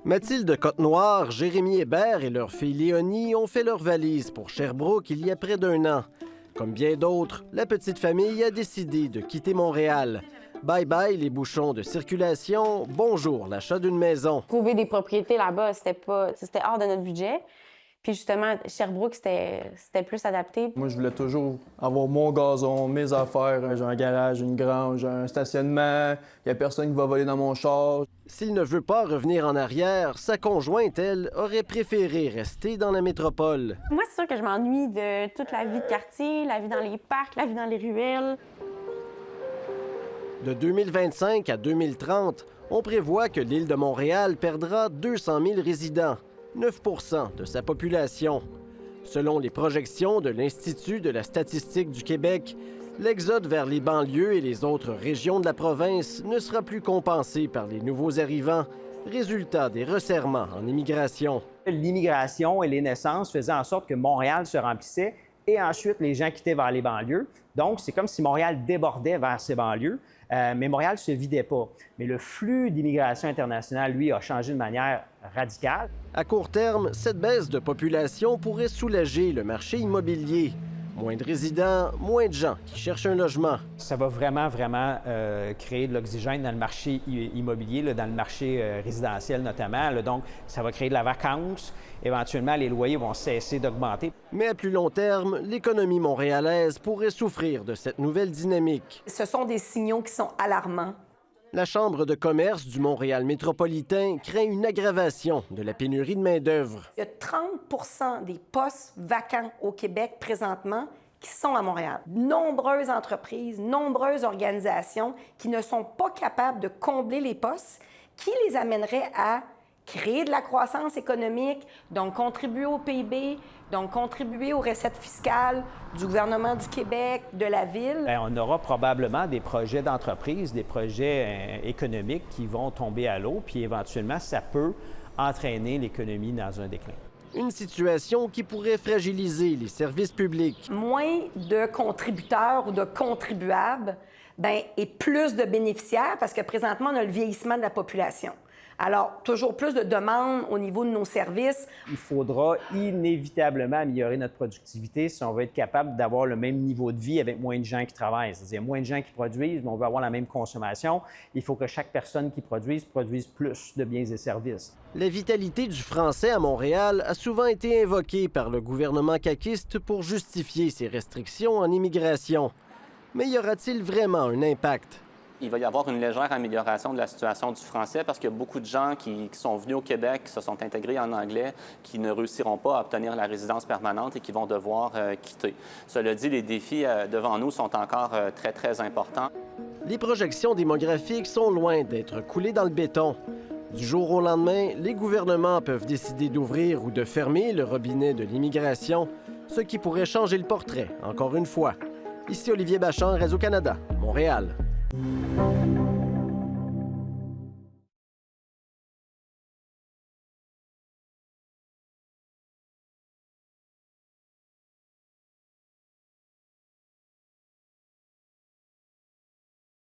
Mathilde Côte-Noire, Jérémy Hébert et leur fille Léonie ont fait leur valise pour Sherbrooke il y a près d'1 an. Comme bien d'autres, la petite famille a décidé de quitter Montréal. Bye-bye les bouchons de circulation, bonjour l'achat d'une maison. Trouver des propriétés là-bas, c'était hors de notre budget. Puis justement, Sherbrooke, c'était plus adapté. Moi, je voulais toujours avoir mon gazon, mes affaires. J'ai un garage, une grange, un stationnement. Il n'y a personne qui va voler dans mon char. S'il ne veut pas revenir en arrière, sa conjointe, elle, aurait préféré rester dans la métropole. Moi, c'est sûr que je m'ennuie de toute la vie de quartier, la vie dans les parcs, la vie dans les ruelles. De 2025 à 2030, on prévoit que l'île de Montréal perdra 200 000 résidents, 9 % de sa population. Selon les projections de l'Institut de la statistique du Québec, l'exode vers les banlieues et les autres régions de la province ne sera plus compensé par les nouveaux arrivants, résultat des resserrements en immigration. L'immigration et les naissances faisaient en sorte que Montréal se remplissait et ensuite les gens quittaient vers les banlieues. Donc, c'est comme si Montréal débordait vers ces banlieues, mais Montréal ne se vidait pas. Mais le flux d'immigration internationale, lui, a changé de manière radicale. À court terme, cette baisse de population pourrait soulager le marché immobilier. Moins de résidents, moins de gens qui cherchent un logement. Ça va vraiment créer de l'oxygène dans le marché immobilier, là, dans le marché résidentiel notamment. Là. Donc, ça va créer de la vacance. Éventuellement, les loyers vont cesser d'augmenter. Mais à plus long terme, l'économie montréalaise pourrait souffrir de cette nouvelle dynamique. Ce sont des signaux qui sont alarmants. La Chambre de commerce du Montréal métropolitain craint une aggravation de la pénurie de main-d'œuvre. Il y a 30 des postes vacants au Québec présentement qui sont à Montréal. Nombreuses entreprises, nombreuses organisations qui ne sont pas capables de combler les postes, qui les amèneraient à créer de la croissance économique, donc contribuer au PIB, donc contribuer aux recettes fiscales du gouvernement du Québec, de la ville. Bien, on aura probablement des projets d'entreprise, des projets économiques qui vont tomber à l'eau, puis éventuellement, ça peut entraîner l'économie dans un déclin. Une situation qui pourrait fragiliser les services publics. Moins de contributeurs ou de contribuables, et plus de bénéficiaires, parce que présentement, on a le vieillissement de la population. Alors, toujours plus de demandes au niveau de nos services. Il faudra inévitablement améliorer notre productivité si on veut être capable d'avoir le même niveau de vie avec moins de gens qui travaillent. C'est-à-dire moins de gens qui produisent, mais on veut avoir la même consommation. Il faut que chaque personne qui produise plus de biens et services. La vitalité du français à Montréal a souvent été invoquée par le gouvernement caquiste pour justifier ces restrictions en immigration. Mais y aura-t-il vraiment un impact? Il va y avoir une légère amélioration de la situation du français parce qu'il y a beaucoup de gens qui sont venus au Québec, qui se sont intégrés en anglais, qui ne réussiront pas à obtenir la résidence permanente et qui vont devoir quitter. Cela dit, les défis devant nous sont encore très importants. Les projections démographiques sont loin d'être coulées dans le béton. Du jour au lendemain, les gouvernements peuvent décider d'ouvrir ou de fermer le robinet de l'immigration, ce qui pourrait changer le portrait, encore une fois. Ici Olivier Bachand, Radio-Canada, Montréal.